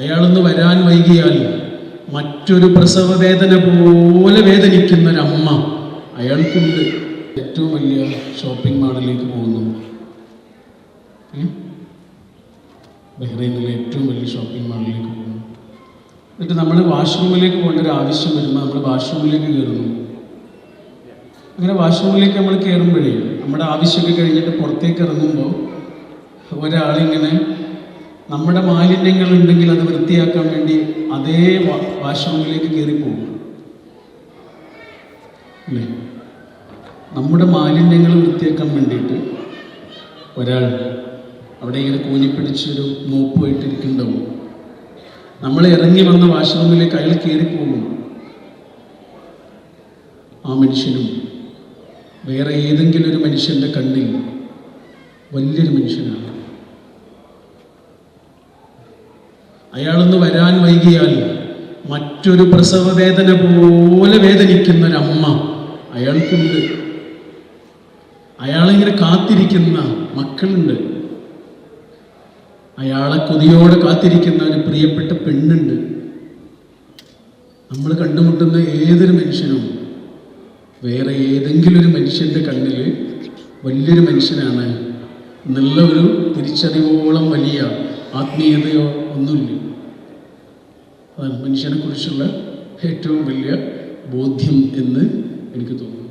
അയാളൊന്ന് വരാൻ വൈകിയാൽ മറ്റൊരു പ്രസവ വേദന പോലെ വേദനിക്കുന്ന ഒരമ്മ അയാൾക്കുണ്ട്. ഏറ്റവും വലിയ ഷോപ്പിംഗ് മാളിലേക്ക് പോകുന്നു. ബഹ്റൈനിലെ ഏറ്റവും വലിയ ഷോപ്പിംഗ് മാളിലേക്ക് പോകുന്നു. എന്നിട്ട് നമ്മൾ വാഷ്റൂമിലേക്ക് പോകേണ്ട ഒരു ആവശ്യം വരുമ്പോൾ നമ്മൾ വാഷ്റൂമിലേക്ക് കയറുന്നു. അങ്ങനെ വാഷ്റൂമിലേക്ക് നമ്മൾ കയറുമ്പോഴേ നമ്മുടെ ആവശ്യമൊക്കെ കഴിഞ്ഞിട്ട് പുറത്തേക്ക് ഇറങ്ങുമ്പോൾ ഒരാളിങ്ങനെ നമ്മുടെ മാലിന്യങ്ങൾ ഉണ്ടെങ്കിൽ അത് വൃത്തിയാക്കാൻ വേണ്ടി അതേ വാഷ്റൂമിലേക്ക് കയറിപ്പോകും അല്ലേ? നമ്മുടെ മാലിന്യങ്ങൾ വൃത്തിയാക്കാൻ വേണ്ടിയിട്ട് ഒരാൾ അവിടെ ഇങ്ങനെ കൂനിപ്പിടിച്ചൊരു മോപ്പുമായിട്ടിരിക്കുന്നുണ്ടാവും. നമ്മൾ ഇറങ്ങി വന്ന വാഷ്റൂമിലേക്ക് അയാൾ കയറിപ്പോകും. ആ മനുഷ്യനും വേറെ ഏതെങ്കിലും ഒരു മനുഷ്യൻ്റെ കണ്ണിൽ വലിയൊരു മനുഷ്യനാണ്. അയാളൊന്ന് വരാൻ വൈകിയാൽ മറ്റൊരു പ്രസവ വേദന പോലെ വേദനിക്കുന്ന ഒരമ്മ അയാൾക്കുണ്ട്. അയാളിങ്ങനെ കാത്തിരിക്കുന്ന മക്കളുണ്ട്. അയാളെ കൊതിയോടെ കാത്തിരിക്കുന്ന ഒരു പ്രിയപ്പെട്ട പെണ്ണുണ്ട്. നമ്മൾ കണ്ടുമുട്ടുന്ന ഏതൊരു മനുഷ്യനും വേറെ ഏതെങ്കിലും ഒരു മനുഷ്യൻ്റെ കണ്ണിൽ വലിയൊരു മനുഷ്യനാണ് എന്നുള്ള ഒരു തിരിച്ചറിവോളം വലിയ ആത്മീയതയോ ഒന്നുമില്ല. അതാണ് മനുഷ്യനെ കുറിച്ചുള്ള ഏറ്റവും വലിയ ബോധ്യം എന്ന് എനിക്ക് തോന്നുന്നു.